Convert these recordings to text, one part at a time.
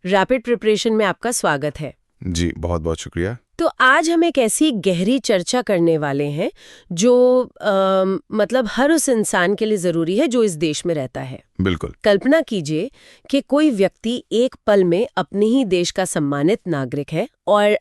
Rapid preparation में आपका स्वागत है। जी बहुत बहुत शुक्रिया। तो आज हम एक ऐसी गहरी चर्चा करने वाले हैं जो मतलब हर उस इंसान के लिए ज़रूरी है जो इस देश में रहता है। बिल्कुल। कल्पना कीजिए कि कोई व्यक्ति एक पल में अपने ही देश का सम्मानित नागरिक है और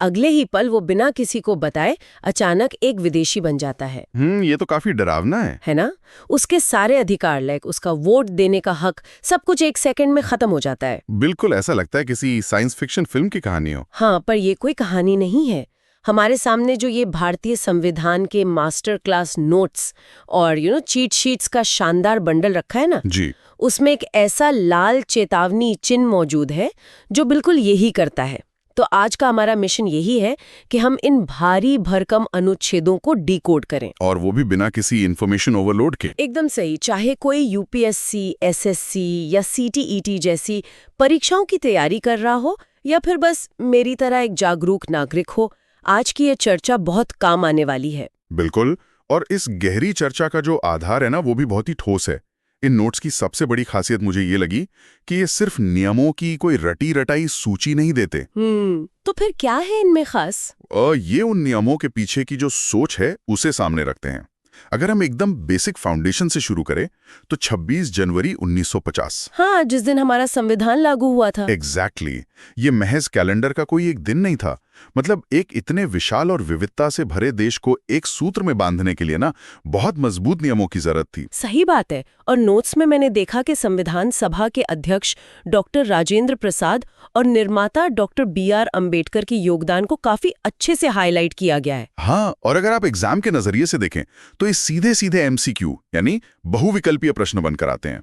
अगले ही पल वो बिना किसी को बताए अचानक एक विदेशी बन जाता है। ये तो काफी डरावना है ना? उसके सारे अधिकार लाइक उसका वोट देने का हक सब कुछ एक सेकंड में खत्म हो जाता है। बिल्कुल ऐसा लगता है किसी साइंस फिक्शन फिल्म की कहानी हो। हाँ, पर ये कोई कहानी नहीं है। हमारे सामने जो ये भारतीय संविधान के मास्टर क्लास नोट्स और चीट शीट्स का शानदार बंडल रखा है ना, जी। उसमें एक ऐसा लाल चेतावनी चिन्ह मौजूद है जो बिल्कुल यही करता है। तो आज का हमारा मिशन यही है कि हम इन भारी भरकम अनुच्छेदों को डिकोड करें। और वो भी बिना किसी इंफॉर्मेशन ओवरलोड के। एकदम सही। चाहे कोई यूपीएससी, एसएससी या सीटीईटी जैसी परीक्षाओं की तैयारी कर रहा हो या फिर बस मेरी तरह एक जागरूक नागरिक हो, आज की ये चर्चा बहुत काम आने वाली है। बिल्कुल। और इस गहरी चर्चा का जो आधार है ना, वो भी बहुत ही ठोस है। इन नोट्स की सबसे बड़ी खासियत मुझे ये लगी कि ये सिर्फ नियमों की कोई रटी रटाई सूची नहीं देते। तो फिर क्या है इनमें खास? ये उन नियमों के पीछे की जो सोच है उसे सामने रखते हैं। अगर हम एकदम बेसिक फाउंडेशन से शुरू करें तो 26 जनवरी 1950। हाँ, जिस दिन हमारा संविधान लागू हुआ था। एग्जैक्टली। ये महज कैलेंडर का कोई एक दिन नहीं था। मतलब एक इतने विशाल और विविधता से भरे देश को एक सूत्र में बांधने के लिए ना बहुत मजबूत नियमों की जरूरत थी। सही बात है। और नोट्स में मैंने देखा कि संविधान सभा के अध्यक्ष डॉक्टर राजेंद्र प्रसाद और निर्माता डॉक्टर बीआर अंबेडकर के योगदान को काफी अच्छे से हाईलाइट किया गया है। हाँ, और अगर आप एग्जाम के नजरिए से देखें तो ये सीधे सीधे एमसीक्यू यानी बहुविकल्पीय प्रश्न बनकर आते हैं।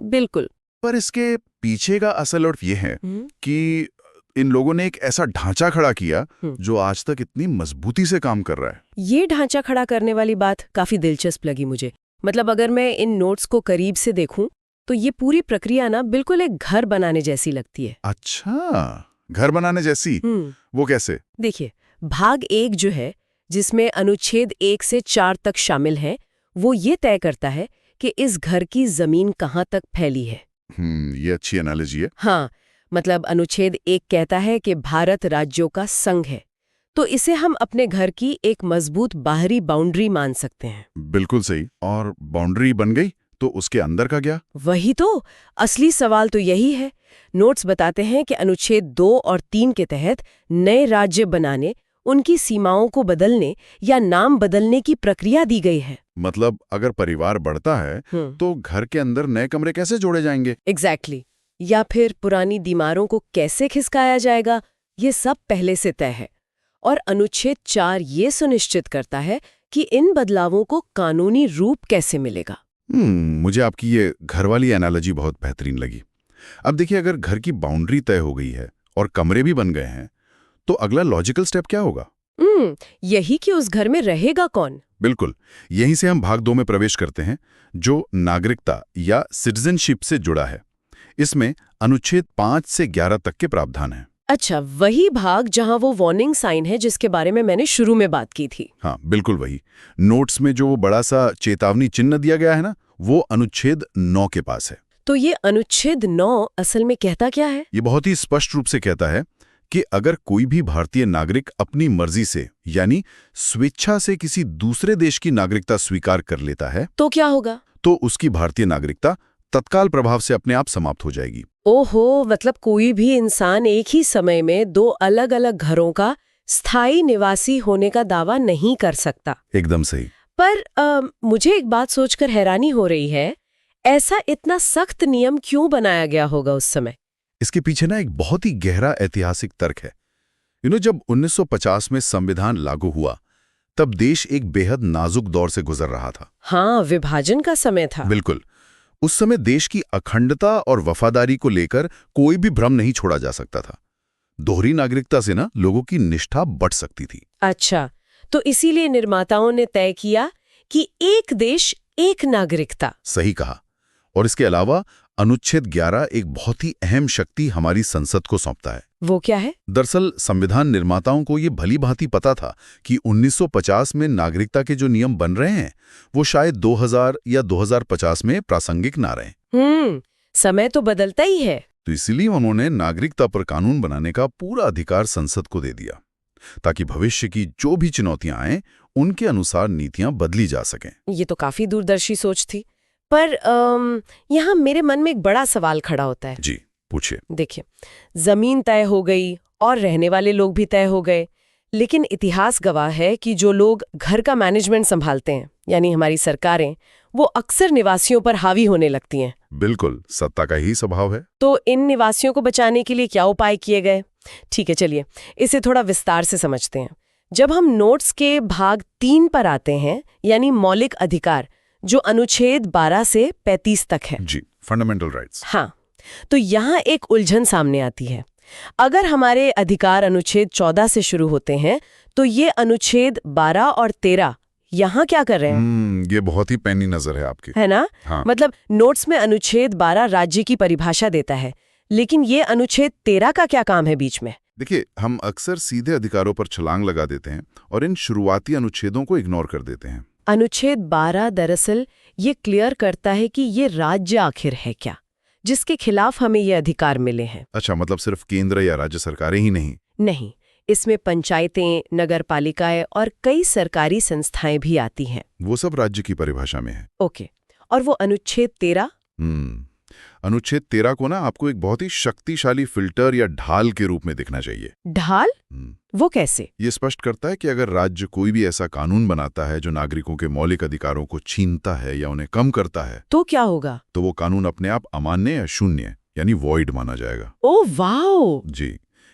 बिल्कुल। पर इसके पीछे का असल अर्थ ये है कि इन लोगों ने एक ऐसा ढांचा खड़ा किया जो आज तक इतनी मजबूती से काम कर रहा है। ये ढांचा खड़ा करने वाली बात काफी दिलचस्प लगी मुझे। मतलब अगर मैं इन नोट्स को करीब से देखूं तो ये पूरी प्रक्रिया ना बिल्कुल एक घर बनाने जैसी लगती है। अच्छा, घर बनाने जैसी? वो कैसे? देखिए, भाग 1 जो है जिसमें अनुच्छेद 1 से 4 तक शामिल है, वो ये तय करता है कि इस घर की जमीन कहाँ तक फैली है। ये अच्छी एनालॉजी है। हाँ, मतलब अनुच्छेद 1 कहता है कि भारत राज्यों का संघ है, तो इसे हम अपने घर की एक मजबूत बाहरी बाउंड्री मान सकते हैं। बिल्कुल सही। और बाउंड्री बन गई तो उसके अंदर का क्या? वही तो असली सवाल तो यही है। नोट्स बताते हैं कि अनुच्छेद 2 और 3 के तहत नए राज्य बनाने, उनकी सीमाओं को बदलने या नाम बदलने की प्रक्रिया दी गई है। मतलब अगर परिवार बढ़ता है तो घर के अंदर नए कमरे कैसे जोड़े जाएंगे? एग्जैक्टली। या फिर पुरानी दीवारों को कैसे खिसकाया जाएगा, ये सब पहले से तय है। और अनुच्छेद 4 ये सुनिश्चित करता है कि इन बदलावों को कानूनी रूप कैसे मिलेगा। मुझे आपकी ये घर वाली एनालॉजी बहुत बेहतरीन लगी। अब देखिए, अगर घर की बाउंड्री तय हो गई है और कमरे भी बन गए हैं तो अगला लॉजिकल स्टेप क्या होगा? यही कि उस घर में रहेगा कौन। बिल्कुल। यहीं से हम भाग 2 में प्रवेश करते हैं जो नागरिकता या सिटीजनशिप से जुड़ा है। इसमें अनुच्छेद 5 से 11 तक के प्रावधान हैं। अच्छा, वही भाग जहां वो वार्निंग साइन है जिसके बारे में मैंने शुरू में बात की थी। हाँ बिल्कुल वही। नोट्स में जो बड़ा सा चेतावनी चिन्ह दिया गया है ना, वो अनुच्छेद 9 के पास है। तो ये अनुच्छेद 9 असल में कहता क्या है? ये बहुत ही स्पष्ट रूप से कहता है कि अगर कोई भी भारतीय नागरिक अपनी मर्जी से यानी स्वेच्छा से किसी दूसरे देश की नागरिकता स्वीकार कर लेता है तो क्या होगा? तो उसकी भारतीय नागरिकता तत्काल प्रभाव से अपने आप समाप्त हो जाएगी। ओहो, मतलब कोई भी इंसान एक ही समय में 2 अलग-अलग घरों का स्थायी निवासी होने का दावा नहीं कर सकता। एकदम सही। पर मुझे एक बात सोचकर हैरानी हो रही है, ऐसा इतना सख्त नियम क्यों बनाया गया होगा उस समय? इसके पीछे ना एक बहुत ही गहरा ऐतिहासिक तर्क है। जब 1950 में संविधान लागू हुआ तब देश एक बेहद नाजुक दौर से गुजर रहा था। हाँ, विभाजन का समय था। बिल्कुल। उस समय देश की अखंडता और वफादारी को लेकर कोई भी भ्रम नहीं छोड़ा जा सकता था। दोहरी नागरिकता से ना लोगों की निष्ठा बढ़ सकती थी। अच्छा, तो इसीलिए निर्माताओं ने तय किया कि एक देश एक नागरिकता। सही कहा। और इसके अलावा अनुच्छेद 11 एक बहुत ही अहम शक्ति हमारी संसद को सौंपता है। वो क्या है? दरअसल संविधान निर्माताओं को ये भली भांति पता था कि 1950 में नागरिकता के जो नियम बन रहे हैं वो शायद 2000 या 2050 में प्रासंगिक ना रहें। समय तो बदलता ही है। तो इसीलिए उन्होंने नागरिकता पर कानून बनाने का पूरा अधिकार संसद को दे दिया, ताकि भविष्य की जो भी चुनौतियां आएं उनके अनुसार नीतियां बदली जा सकें। ये तो काफी दूरदर्शी सोच थी। पर यहाँ मेरे मन में एक बड़ा सवाल खड़ा होता है। जी, पूछिए। देखिए, जमीन तय हो गई और रहने वाले लोग भी तय हो गए, लेकिन इतिहास गवाह है कि जो लोग घर का मैनेजमेंट संभालते हैं, यानी हमारी सरकारें, वो अक्सर निवासियों पर हावी होने लगती हैं। बिल्कुल, सत्ता का ही स्वभाव है। तो इन निवासियों को बचाने के लिए क्या उपाय किए गए? ठीक है, चलिए इसे थोड़ा विस्तार से समझते हैं। जब हम नोट्स के भाग 3 पर आते हैं, यानी मौलिक अधिकार, जो अनुच्छेद 12 से 35 तक है। जी, फंडामेंटल राइट्स। हाँ, तो यहाँ एक उलझन सामने आती है। अगर हमारे अधिकार अनुच्छेद 14 से शुरू होते हैं, तो ये अनुच्छेद 12 और 13 यहाँ क्या कर रहे हैं? ये बहुत ही पैनी नजर है आपकी, है ना? हाँ। मतलब नोट्स में अनुच्छेद 12 राज्य की परिभाषा देता है, लेकिन ये अनुच्छेद 13 का क्या काम है बीच में? देखिए, हम अक्सर सीधे अधिकारों पर छलांग लगा देते हैं और इन शुरुआती अनुच्छेदों को इग्नोर कर देते हैं। अनुच्छेद 12 दरअसल ये क्लियर करता है कि ये राज्य आखिर है क्या, जिसके खिलाफ हमें ये अधिकार मिले हैं। अच्छा, मतलब सिर्फ केंद्र या राज्य सरकारें ही नहीं? नहीं, इसमें पंचायतें, नगरपालिकाएं और कई सरकारी संस्थाएं भी आती हैं। वो सब राज्य की परिभाषा में है। ओके, और वो अनुच्छेद 13? अनुच्छेद 13 को ना आपको एक बहुत ही शक्तिशाली फिल्टर या ढाल के रूप में दिखना चाहिए। ढाल? वो कैसे? ये स्पष्ट करता है कि अगर राज्य कोई भी ऐसा कानून बनाता है जो नागरिकों के मौलिक अधिकारों को छीनता है या उन्हें कम करता है, तो क्या होगा? तो वो कानून अपने आप अमान्य या शून्य यानी वॉइड माना जाएगा। Oh wow! जी,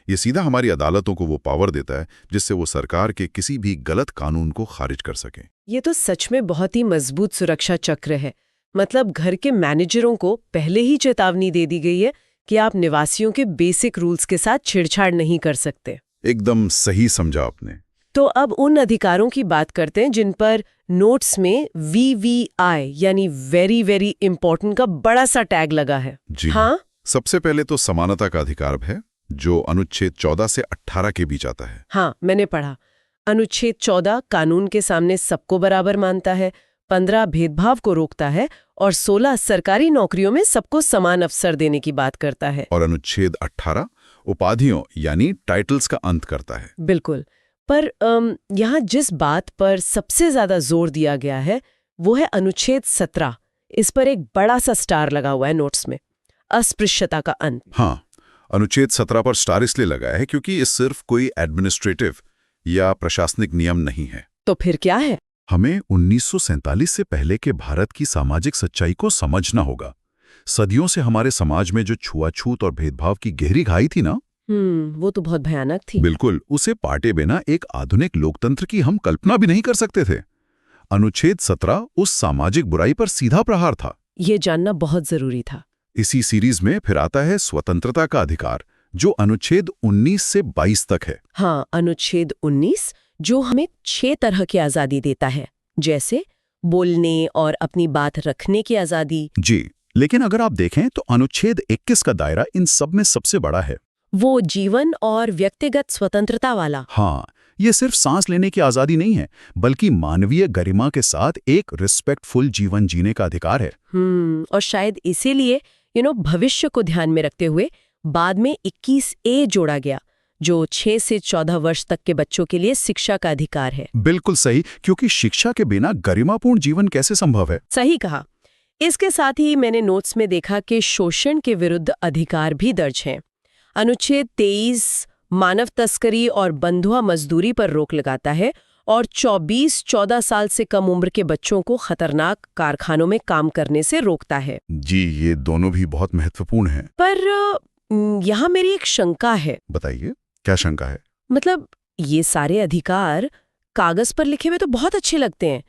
ये सीधा हमारी अदालतों को वो पावर देता है जिससे वो सरकार के किसी भी गलत कानून को खारिज कर सके। ये तो सच में बहुत ही मजबूत सुरक्षा चक्र है। मतलब घर के मैनेजरों को पहले ही चेतावनी दे दी गई है कि आप निवासियों के बेसिक रूल्स के साथ छेड़छाड़ नहीं कर सकते। एकदम सही समझा आपने। तो अब उन अधिकारों की बात करते हैं जिन पर नोट्स में VVI यानी वेरी वेरी इंपॉर्टेंट का बड़ा सा टैग लगा है। जी हाँ, सबसे पहले तो समानता का अधिकार है, जो अनुच्छेद 14 से 18 के बीच आता है। हाँ, मैंने पढ़ा। अनुच्छेद 14 कानून के सामने सबको बराबर मानता है, 15 भेदभाव को रोकता है और 16 सरकारी नौकरियों में सबको समान अवसर देने की बात करता है। और अनुच्छेद 18 उपाधियों यानी टाइटल्स का अंत करता है। बिल्कुल। पर यहाँ जिस बात पर सबसे ज्यादा जोर दिया गया है वो है अनुच्छेद 17। इस पर एक बड़ा सा स्टार लगा हुआ है नोट्स में, अस्पृश्यता का अंत। हाँ, अनुच्छेद 17 पर स्टार इसलिए लगा है क्योंकि ये सिर्फ कोई एडमिनिस्ट्रेटिव या प्रशासनिक नियम नहीं है। तो फिर क्या है? हमें 1947 से पहले के भारत की सामाजिक सच्चाई को समझना होगा। सदियों से हमारे समाज में जो छुआछूत और भेदभाव की गहरी घाई थी ना, वो तो बहुत भयानक थी। बिल्कुल, उसे पाटे बिना एक आधुनिक लोकतंत्र की हम कल्पना भी नहीं कर सकते थे। अनुच्छेद 17 उस सामाजिक बुराई पर सीधा प्रहार था। ये जानना बहुत जरूरी था। इसी सीरीज में फिर आता है स्वतंत्रता का अधिकार, जो अनुच्छेद 19 से 22 तक है। हाँ, अनुच्छेद 19 जो हमें 6 तरह की आजादी देता है, जैसे बोलने और अपनी बात रखने की आजादी। जी, लेकिन अगर आप देखें तो अनुच्छेद 21 का दायरा इन सब में सबसे बड़ा है। वो जीवन और व्यक्तिगत स्वतंत्रता वाला। हाँ, ये सिर्फ सांस लेने की आजादी नहीं है, बल्कि मानवीय गरिमा के साथ एक रिस्पेक्टफुल जीवन जीने का अधिकार है। और शायद इसीलिए भविष्य को ध्यान में रखते हुए बाद में 21A जोड़ा गया, जो 6 से 14 वर्ष तक के बच्चों के लिए शिक्षा का अधिकार है। बिल्कुल सही, क्योंकि शिक्षा के बिना गरिमापूर्ण जीवन कैसे संभव है? सही कहा। इसके साथ ही मैंने नोट्स में देखा कि शोषण के विरुद्ध अधिकार भी दर्ज हैं। अनुच्छेद 23 मानव तस्करी और बंधुआ मजदूरी पर रोक लगाता है और 24-14 साल से कम उम्र के बच्चों को खतरनाक कारखानों में काम करने से रोकता है। जी, ये दोनों भी बहुत महत्वपूर्ण हैं। पर यहाँ मेरी एक शंका है। बताइए, क्या शंका है? मतलब ये सारे अधिकार कागज पर लिखे हुए तो बहुत अच्छे लगते हैं,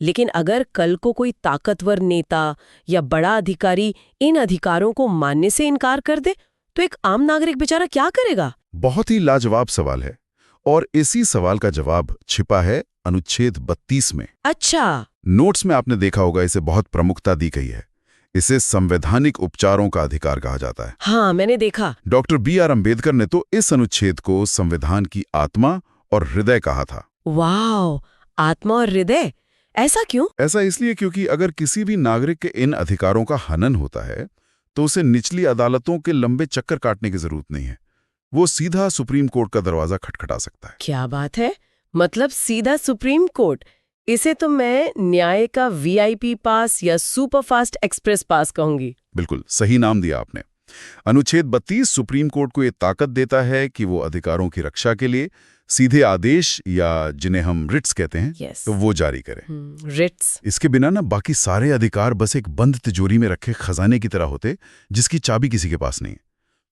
लेकिन अगर कल को कोई ताकतवर नेता या बड़ा अधिकारी इन अधिकारों को मानने से इनकार कर दे, तो एक आम नागरिक बेचारा क्या करेगा? बहुत ही लाजवाब सवाल है, और इसी सवाल का जवाब छिपा है अनुच्छेद 32 में। अच्छा, नोट्स में आपने देखा होगा, इसे बहुत प्रमुखता दी गई है। इसे संवैधानिक उपचारों का अधिकार कहा जाता है। हाँ, मैंने देखा। Doctor B.R. अम्बेडकर ने तो इस अनुच्छेद को संविधान की आत्मा और हृदय कहा था। वाह, आत्मा और हृदय, ऐसा क्यों? ऐसा इसलिए क्योंकि अगर किसी भी नागरिक के इन अधिकारों का हनन होता है तो उसे निचली अदालतों के लंबे चक्कर काटने की जरूरत नहीं है। वो सीधा सुप्रीम कोर्ट का दरवाजा खटखटा सकता है। क्या बात है, मतलब सीधा सुप्रीम कोर्ट। इसे तो मैं न्याय का वीआईपी पास या सुपरफास्ट एक्सप्रेस पास कहूंगी। बिल्कुल सही नाम दिया आपने। अनुच्छेद 32 सुप्रीम कोर्ट को ये ताकत देता है कि वो अधिकारों की रक्षा के लिए सीधे आदेश, या जिन्हें हम रिट्स कहते हैं, Yes. तो वो जारी करें। रिट्स। इसके बिना ना बाकी सारे अधिकार बस एक बंद तिजोरी में रखे खजाने की तरह होते, जिसकी चाबी किसी के पास नहीं।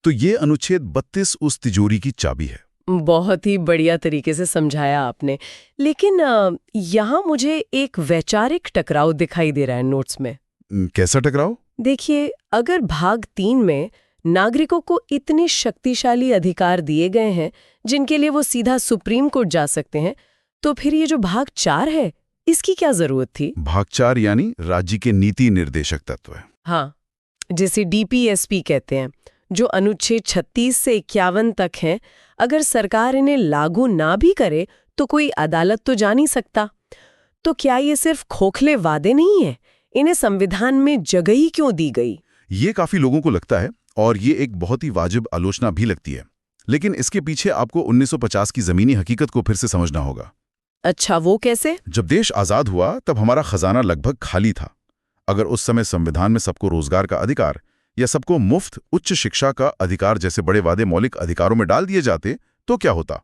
तो ये अनुच्छेद 32 उस तिजोरी की चाबी है। बहुत ही बढ़िया तरीके से समझाया आपने। लेकिन यहाँ मुझे एक वैचारिक टकराव दिखाई दे रहा है नोट्स में। कैसा टकराव? देखिए, अगर भाग 3 में नागरिकों को इतने शक्तिशाली अधिकार दिए गए हैं जिनके लिए वो सीधा सुप्रीम कोर्ट जा सकते हैं, तो फिर ये जो भाग 4 है, इसकी क्या जरूरत थी? भाग 4 यानी राज्य के नीति निर्देशक तत्व है। हाँ, जिसे डीपीएसपी कहते हैं, जो अनुच्छेद 36 से 51 तक हैं। अगर सरकार इन्हें लागू ना भी करे तो कोई अदालत तो जा नहीं सकता। तो क्या ये सिर्फ खोखले वादे नहीं है? इन्हें संविधान में जगह ही क्यों दी गई? ये काफी लोगों को लगता है, और ये एक बहुत ही वाजिब आलोचना भी लगती है। लेकिन इसके पीछे आपको 1950 की जमीनी हकीकत को फिर से समझना होगा। अच्छा, वो कैसे? जब देश आजाद हुआ तब हमारा खजाना लगभग खाली था। अगर उस समय संविधान में सबको रोजगार का अधिकार या सबको मुफ्त उच्च शिक्षा का अधिकार जैसे बड़े वादे मौलिक अधिकारों में डाल दिए जाते तो क्या होता?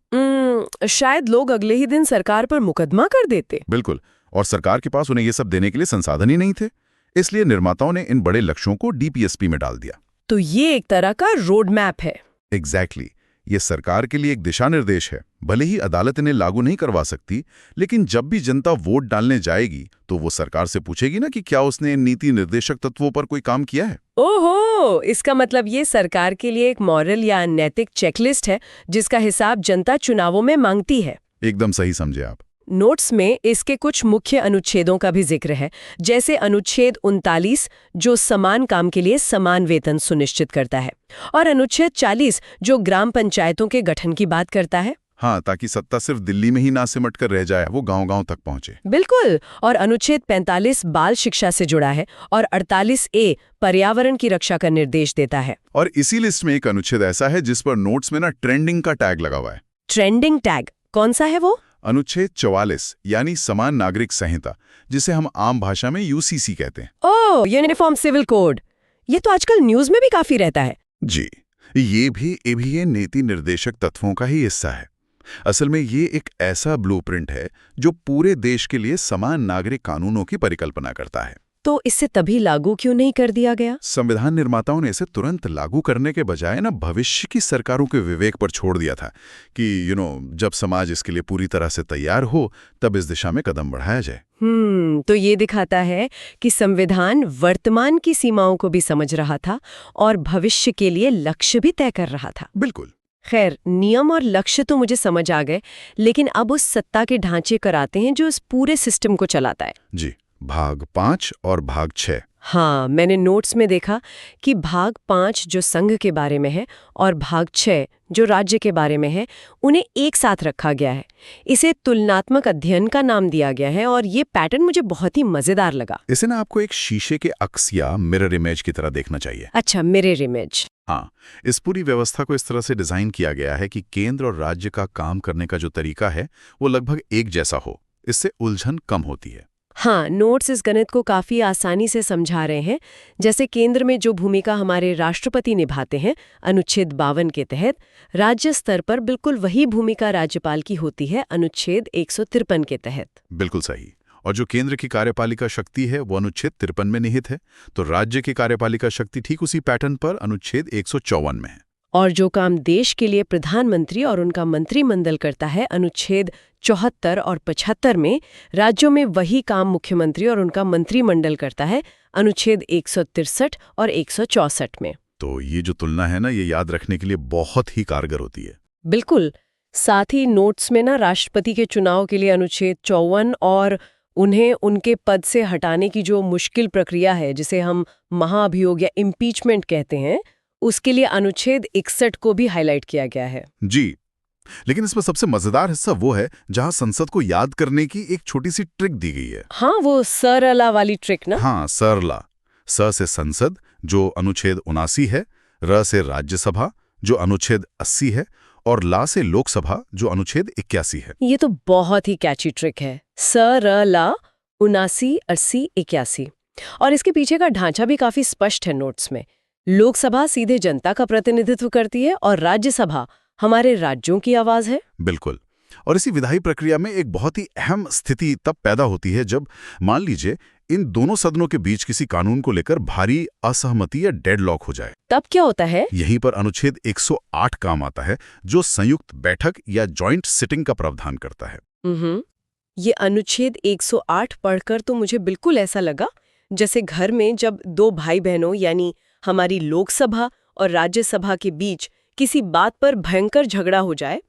शायद लोग अगले ही दिन सरकार पर मुकदमा कर देते। बिल्कुल, और सरकार के पास उन्हें ये सब देने के लिए संसाधन ही नहीं थे। इसलिए निर्माताओं ने इन बड़े लक्ष्यों को डीपीएसपी में डाल दिया। तो ये एक तरह का रोड मैप है। एग्जैक्टली। ये सरकार के लिए एक दिशा निर्देश है। भले ही अदालत इन्हें लागू नहीं करवा सकती, लेकिन जब भी जनता वोट डालने जाएगी तो वो सरकार से पूछेगी ना कि क्या उसने इन नीति निर्देशक तत्वों पर कोई काम किया है। ओहो, इसका मतलब ये सरकार के लिए एक मॉरल या नैतिक चेकलिस्ट है जिसका हिसाब जनता चुनावों में मांगती है। एकदम सही समझे आप। नोट्स में इसके कुछ मुख्य अनुच्छेदों का भी जिक्र है, जैसे अनुच्छेद 39 जो समान काम के लिए समान वेतन सुनिश्चित करता है, और अनुच्छेद 40 जो ग्राम पंचायतों के गठन की बात करता है। हाँ, ताकि सत्ता सिर्फ दिल्ली में ही ना सिमट कर रह जाए, वो गांव-गांव तक पहुंचे। बिल्कुल। और अनुच्छेद 45 बाल शिक्षा से जुड़ा है और 48A पर्यावरण की रक्षा का निर्देश देता है। और इसी लिस्ट में एक अनुच्छेद ऐसा है जिस पर नोट्स में ना ट्रेंडिंग का टैग लगा हुआ है। ट्रेंडिंग टैग कौन सा है वो? अनुच्छेद 44 यानी समान नागरिक संहिता, जिसे हम आम भाषा में यूसीसी कहते हैं। ओह, यूनिफॉर्म सिविल कोड। ये तो आजकल न्यूज में भी काफी रहता है। जी, ये भी नीति निर्देशक तत्वों का ही हिस्सा है। असल में ये एक ऐसा ब्लूप्रिंट है जो पूरे देश के लिए समान नागरिक कानूनों की परिकल्पना करता है। तो इससे तभी लागू क्यों नहीं कर दिया गया? संविधान निर्माताओं ने इसे तुरंत लागू करने के बजाय ना भविष्य की सरकारों के विवेक पर छोड़ दिया था कि जब समाज इसके लिए पूरी तरह से तैयार हो तब इस दिशा में कदम बढ़ाया जाए। तो ये दिखाता है कि संविधान वर्तमान की सीमाओं को भी समझ रहा था और भविष्य के लिए लक्ष्य भी तय कर रहा था। बिल्कुल। खैर, नियम और लक्ष्य तो मुझे समझ आ गए, लेकिन अब उस सत्ता के ढांचे पर आते हैं जो इस पूरे सिस्टम को चलाता है। जी, भाग 5 और भाग 6। हाँ, मैंने नोट्स में देखा कि भाग 5 जो संघ के बारे में है और भाग 6 जो राज्य के बारे में है, उन्हें एक साथ रखा गया है। इसे तुलनात्मक अध्ययन का नाम दिया गया है और ये पैटर्न मुझे बहुत ही मजेदार लगा। इसे ना आपको एक शीशे के अक्स या मिरर इमेज की तरह देखना चाहिए। अच्छा, मिरर इमेज। हाँ, इस पूरी व्यवस्था को इस तरह से डिजाइन किया गया है कि केंद्र और राज्य का काम करने का जो तरीका है वो लगभग एक जैसा हो। इससे उलझन कम होती है। हाँ, नोट्स इस गणित को काफी आसानी से समझा रहे हैं। जैसे केंद्र में जो भूमिका हमारे राष्ट्रपति निभाते हैं अनुच्छेद 52 के तहत, राज्य स्तर पर बिल्कुल वही भूमिका राज्यपाल की होती है अनुच्छेद 153 के तहत। बिल्कुल सही। और जो केंद्र की कार्यपालिका शक्ति है वो अनुच्छेद 53 में निहित है, तो राज्य की कार्यपालिका शक्ति ठीक उसी पैटर्न पर अनुच्छेद 154 में है। और जो काम देश के लिए प्रधानमंत्री और उनका मंत्रिमंडल करता है अनुच्छेद 74 और 75 में, राज्यों में वही काम मुख्यमंत्री और उनका मंत्रिमंडल करता है अनुच्छेद 163 और 164 में। तो ये जो तुलना है ना, ये याद रखने के लिए बहुत ही कारगर होती है। बिल्कुल। साथ ही नोट्स में ना राष्ट्रपति के चुनाव के लिए अनुच्छेद 54 और उन्हें उनके पद से हटाने की जो मुश्किल प्रक्रिया है, जिसे हम महाभियोग या इम्पीचमेंट कहते हैं, उसके लिए अनुच्छेद 61 को भी हाईलाइट किया गया है। जी, लेकिन इसमें सबसे मजेदार हिस्सा वो है जहां संसद को याद करने की एक छोटी सी ट्रिक दी गई है। हाँ, वो सरला वाली ट्रिक ना। हाँ, सरला। स से संसद, जो अनुच्छेद 79 है, र से राज्यसभा जो अनुच्छेद 80 है और ला से लोकसभा जो अनुच्छेद 81 है। ये तो बहुत ही कैची ट्रिक है। स र ला 79, 80, 81। और इसके पीछे का ढांचा भी काफी स्पष्ट है नोट्स में। लोकसभा सीधे जनता का प्रतिनिधित्व करती है और राज्यसभा हमारे राज्यों की आवाज है। बिल्कुल। और इसी विधायी प्रक्रिया में एक बहुत ही अहम स्थिति तब पैदा होती है जब मान लीजिए इन दोनों सदनों के बीच किसी कानून को लेकर भारी असहमति या डेडलॉक हो जाए। तब क्या होता है? यहीं पर अनुच्छेद 108 काम आता है, जो संयुक्त बैठक या जॉइंट सिटिंग का प्रावधान करता है। ये अनुच्छेद 108 पढ़कर तो मुझे बिल्कुल ऐसा लगा जैसे घर में जब दो भाई बहनों यानी हमारी लोकसभा और राज्यसभा के बीच किसी बात पर भयंकर झगड़ा हो जाए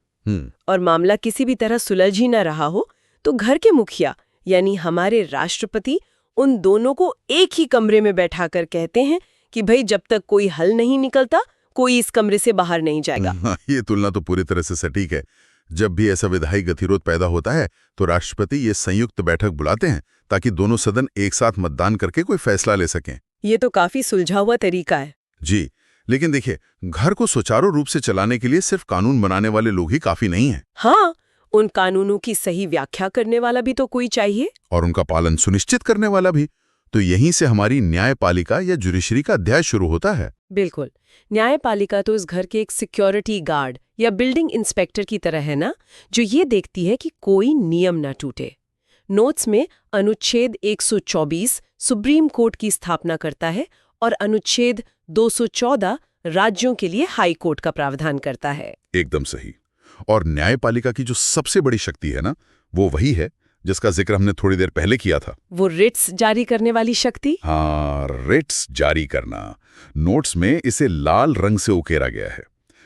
और मामला किसी भी तरह सुलझ ही न रहा हो, तो घर के मुखिया यानी हमारे राष्ट्रपति उन दोनों को एक ही कमरे में बैठाकर कहते हैं कि भाई जब तक कोई हल नहीं निकलता कोई इस कमरे से बाहर नहीं जाएगा। ये तुलना तो पूरी तरह से सटीक है। जब भी ऐसा विधायी गतिरोध पैदा होता है तो राष्ट्रपति ये संयुक्त बैठक बुलाते हैं ताकि दोनों सदन एक साथ मतदान करके कोई फैसला ले सकें। ये तो काफी सुलझा हुआ तरीका है। जी, लेकिन देखिए, घर को सुचारू रूप से चलाने के लिए सिर्फ कानून बनाने वाले लोग ही काफी नहीं हैं। हाँ, उन कानूनों की सही व्याख्या करने वाला भी तो कोई चाहिए और उनका पालन सुनिश्चित करने वाला भी। तो यहीं से हमारी न्यायपालिका या जुडिशरी का अध्याय शुरू होता है। बिल्कुल। न्यायपालिका तो इस घर के एक सिक्योरिटी गार्ड या बिल्डिंग इंस्पेक्टर की तरह है ना, जो ये देखती है कि कोई नियम न टूटे। नोट्स में अनुच्छेद 124 सुप्रीम कोर्ट की स्थापना करता है और अनुच्छेद 214 राज्यों के लिए हाई कोर्ट का प्रावधान करता है। एकदम सही। और न्यायपालिका की जो सबसे बड़ी शक्ति है ना, वो वही है जिसका जिक्र हमने थोड़ी देर पहले किया था। वो रिट्स जारी करने वाली शक्ति। हाँ, रिट्स जारी करना। नोट्स में इसे लाल रंग से उकेरा गया है।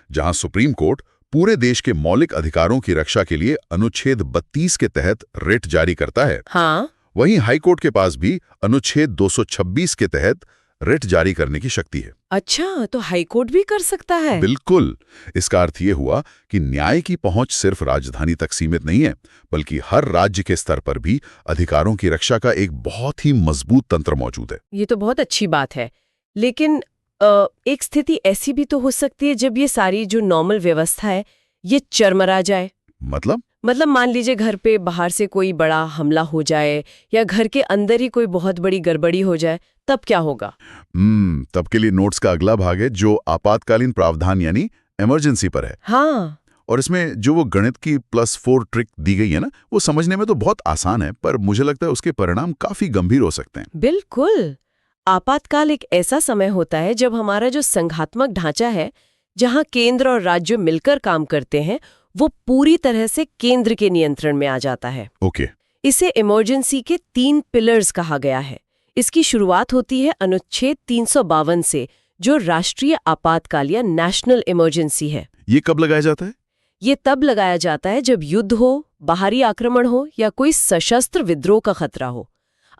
जहां सुप्रीम कोर्ट पूरे देश के मौलिक अधिकारों की रक्षा के लिए अनुच्छेद 32 के तहत रिट जारी करता है, हाँ, वहीं हाईकोर्ट के पास भी अनुच्छेद 226 के तहत रिट जारी करने की शक्ति है। अच्छा, तो हाईकोर्ट भी कर सकता है? बिल्कुल। इसका अर्थ ये हुआ कि न्याय की पहुंच सिर्फ राजधानी तक सीमित नहीं है, बल्कि हर राज्य के स्तर पर भी अधिकारों की रक्षा का एक बहुत ही मजबूत तंत्र मौजूद है। ये तो बहुत अच्छी बात है। लेकिन एक स्थिति ऐसी भी तो हो सकती है जब ये सारी जो नॉर्मल व्यवस्था है ये चरमरा जाए। मतलब मान लीजिए घर पे बाहर से कोई बड़ा हमला हो जाए या घर के अंदर ही कोई बहुत बड़ी गड़बड़ी हो जाए, तब क्या होगा? तब के लिए नोट्स का अगला भाग है जो आपातकालीन प्रावधान यानी इमरजेंसी पर है। हाँ, और इसमें जो वो गणित की +4 ट्रिक दी गई है ना, वो समझने में तो बहुत आसान है, पर मुझे लगता है उसके परिणाम काफी गंभीर हो सकते हैं। बिल्कुल। आपातकाल एक ऐसा समय होता है जब हमारा जो संघात्मक ढांचा है, जहां केंद्र और राज्य मिलकर काम करते हैं, वो पूरी तरह से केंद्र के नियंत्रण में आ जाता है। ओके। इसे इमरजेंसी के 3 पिलर्स कहा गया है। इसकी शुरुआत होती है अनुच्छेद 352 से, जो राष्ट्रीय आपातकाल या नेशनल इमरजेंसी है। ये कब लगाया जाता है? ये तब लगाया जाता है जब युद्ध हो, बाहरी आक्रमण हो या कोई सशस्त्र विद्रोह का खतरा हो।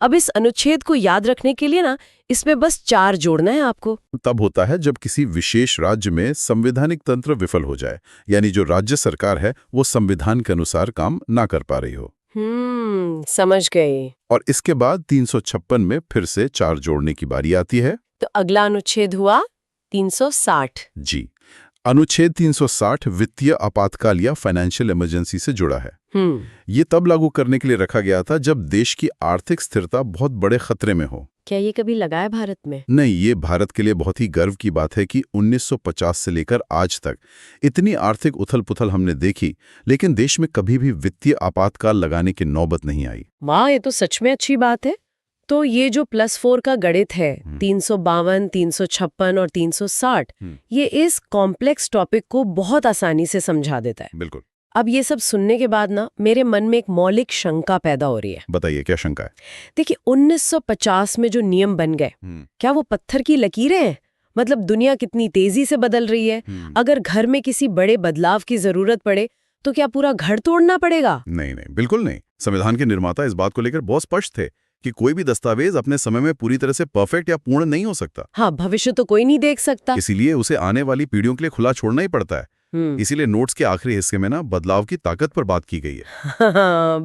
अब इस अनुच्छेद को याद रखने के लिए ना, इसमें बस 4 जोड़ना है आपको। तब होता है जब किसी विशेष राज्य में संवैधानिक तंत्र विफल हो जाए, यानी जो राज्य सरकार है वो संविधान के अनुसार काम ना कर पा रही हो। समझ गए। और इसके बाद 356 में फिर से 4 जोड़ने की बारी आती है। तो अगला अनुच्छेद हुआ 360। जी, अनुच्छेद 360 वित्तीय आपातकाल या फाइनेंशियल इमरजेंसी से जुड़ा है। ये तब लागू करने के लिए रखा गया था जब देश की आर्थिक स्थिरता बहुत बड़े खतरे में हो। क्या ये कभी लगा है भारत में? नहीं, ये भारत के लिए बहुत ही गर्व की बात है कि 1950 से लेकर आज तक इतनी आर्थिक उथल-पुथल हमने देखी, लेकिन देश में कभी भी वित्तीय आपातकाल लगाने की नौबत नहीं आई। वाह, ये तो सच में अच्छी बात है। तो ये जो +4 का गणित है, 352, 356 और 360, ये इस कॉम्प्लेक्स टॉपिक को बहुत आसानी से समझा देता है। बिल्कुल। अब ये सब सुनने के बाद ना मेरे मन में एक मौलिक शंका पैदा हो रही है। बताइए, क्या शंका है? देखिए, 1950 में जो नियम बन गए, क्या वो पत्थर की लकीरें हैं? मतलब दुनिया कितनी तेजी से बदल रही है। अगर घर में किसी बड़े बदलाव की जरूरत पड़े तो क्या पूरा घर तोड़ना पड़ेगा? नहीं, बिल्कुल नहीं। संविधान के निर्माता इस बात को लेकर बहुत स्पष्ट थे कि कोई भी दस्तावेज अपने समय में पूरी तरह से परफेक्ट या पूर्ण नहीं हो सकता। हाँ, भविष्य तो कोई नहीं देख सकता, इसीलिए उसे आने वाली पीढ़ियों के लिए खुला छोड़ना ही पड़ता है। इसीलिए नोट्स के आखिरी हिस्से में ना बदलाव की ताकत पर बात की गई है।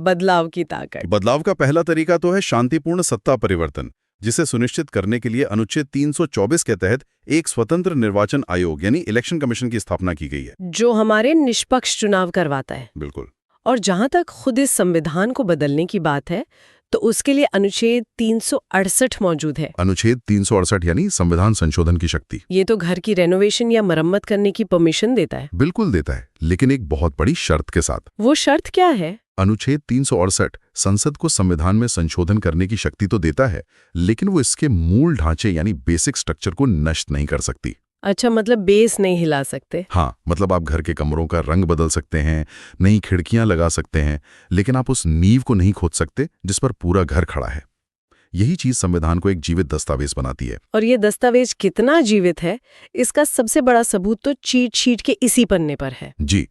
बदलाव की ताकत। बदलाव का पहला तरीका तो है शांतिपूर्ण सत्ता परिवर्तन, जिसे सुनिश्चित करने के लिए अनुच्छेद 324 के तहत एक स्वतंत्र निर्वाचन आयोग यानी इलेक्शन कमीशन की स्थापना की गई है। जो हमारे निष्पक्ष चुनाव करवाता है। बिल्कुल। और जहां तक खुद इस संविधान को बदलने की बात है, तो उसके लिए अनुच्छेद 368 मौजूद है। अनुच्छेद 368 यानी संविधान संशोधन की शक्ति। ये तो घर की रेनोवेशन या मरम्मत करने की परमिशन देता है। बिल्कुल देता है, लेकिन एक बहुत बड़ी शर्त के साथ। वो शर्त क्या है? अनुच्छेद 368 संसद को संविधान में संशोधन करने की शक्ति तो देता है, लेकिन वो इसके मूल ढांचे यानी बेसिक स्ट्रक्चर को नष्ट नहीं कर सकती। अच्छा, मतलब बेस नहीं हिला सकते। हाँ, मतलब आप घर के कमरों का रंग बदल सकते हैं, नई खिड़कियां लगा सकते हैं, लेकिन आप उस नींव को नहीं खोद सकते जिस पर पूरा घर खड़ा है। यही चीज संविधान को एक जीवित दस्तावेज बनाती है। और ये दस्तावेज कितना जीवित है, इसका सबसे बड़ा सबूत तो चीट शीट के इसी पन्ने पर है। जी,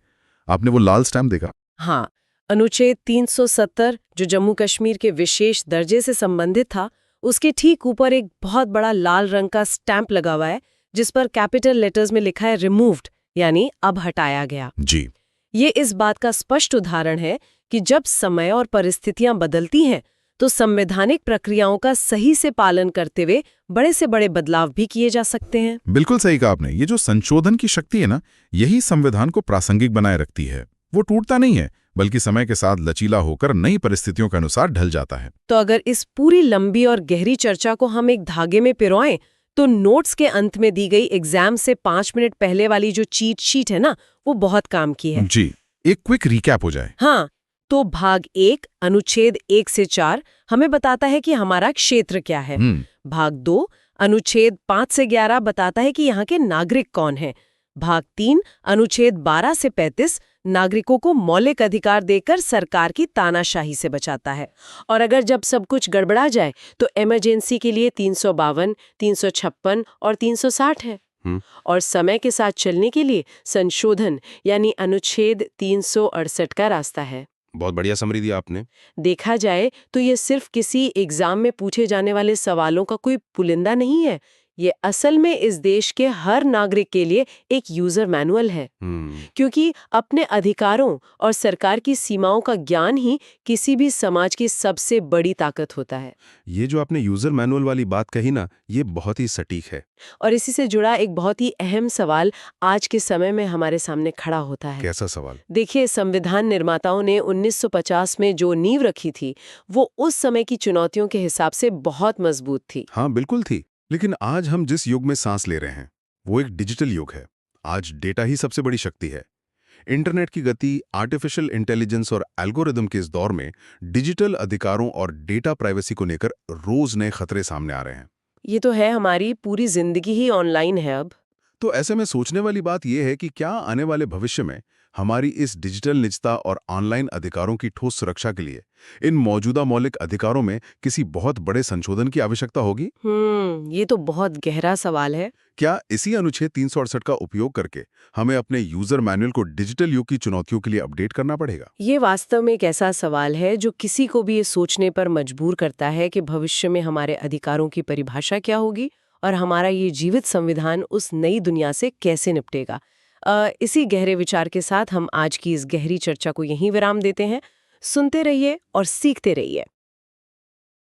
आपने वो लाल स्टैम्प देखा? हाँ, अनुच्छेद 370 जो जम्मू कश्मीर के विशेष दर्जे से संबंधित था, उसके ठीक ऊपर एक बहुत बड़ा लाल रंग का स्टैंप लगा हुआ है, जिस पर कैपिटल लेटर्स में लिखा है रिमूव्ड, यानी अब हटाया गया। जी, ये इस बात का स्पष्ट उदाहरण है कि जब समय और परिस्थितियां बदलती हैं, तो संवैधानिक प्रक्रियाओं का सही से पालन करते हुए बड़े से बड़े बदलाव भी किए जा सकते हैं। बिल्कुल सही कहा आपने। ये जो संशोधन की शक्ति है ना, यही संविधान को प्रासंगिक बनाए रखती है। वो टूटता नहीं है, बल्कि समय के साथ लचीला होकर नई परिस्थितियों के अनुसार ढल जाता है। तो अगर इस पूरी लंबी और गहरी चर्चा को हम एक धागे में पिरोएं, तो नोट्स के अंत में दी गई एग्जाम से 5 मिनट पहले वाली जो चीट शीट है ना, वो बहुत काम की है। जी, एक क्विक रिकैप हो जाए। हाँ, तो भाग 1 अनुच्छेद 1 से 4 हमें बताता है कि हमारा क्षेत्र क्या है। भाग 2 अनुच्छेद 5 से 11 बताता है कि यहाँ के नागरिक कौन हैं। भाग 3 अनुच्छेद 12 से 35 नागरिकों को मौलिक अधिकार देकर सरकार की तानाशाही से बचाता है। और अगर जब सब कुछ गड़बड़ा जाए तो इमरजेंसी के लिए 352, 356 और 360 है। और समय के साथ चलने के लिए संशोधन यानी अनुच्छेद 368 का रास्ता है। बहुत बढ़िया समरी दिया आपने। देखा जाए तो ये सिर्फ किसी एग्जाम में पूछे जाने वाले सवालों का कोई पुलिंदा नहीं है। ये असल में इस देश के हर नागरिक के लिए एक यूजर मैनुअल है। क्योंकि अपने अधिकारों और सरकार की सीमाओं का ज्ञान ही किसी भी समाज की सबसे बड़ी ताकत होता है। ये जो आपने यूजर मैनुअल वाली बात कही ना, ये बहुत ही सटीक है। और इसी से जुड़ा एक बहुत ही अहम सवाल आज के समय में हमारे सामने खड़ा होता है। कैसा सवाल? देखिए, संविधान निर्माताओं ने 1950 में जो नींव रखी थी, वो उस समय की चुनौतियों के हिसाब से बहुत मजबूत थी। हाँ, बिल्कुल थी। लेकिन आज हम जिस युग में सांस ले रहे हैं, वो एक डिजिटल युग है। आज डेटा ही सबसे बड़ी शक्ति है। इंटरनेट की गति, आर्टिफिशियल इंटेलिजेंस और एल्गोरिदम के इस दौर में डिजिटल अधिकारों और डेटा प्राइवेसी को लेकर रोज नए खतरे सामने आ रहे हैं। ये तो है, हमारी पूरी जिंदगी ही ऑनलाइन है अब। तो ऐसे में सोचने वाली बात यह है कि क्या आने वाले भविष्य में हमारी इस डिजिटल निजता और ऑनलाइन अधिकारों की ठोस सुरक्षा के लिए इन मौजूदा मौलिक अधिकारों में किसी बहुत बड़े संशोधन की आवश्यकता होगी? ये तो बहुत गहरा सवाल है। क्या इसी अनुच्छेद 368 का उपयोग करके हमें अपने यूजर मैनुअल को डिजिटल युग की चुनौतियों के लिए अपडेट करना पड़ेगा? ये वास्तव में एक ऐसा सवाल है जो किसी को भी ये सोचने पर मजबूर करता है कि भविष्य में हमारे अधिकारों की परिभाषा क्या होगी और हमारा ये जीवित संविधान उस नई दुनिया से कैसे निपटेगा। इसी गहरे विचार के साथ हम आज की इस गहरी चर्चा को यहीं विराम देते हैं। सुनते रहिए और सीखते रहिए।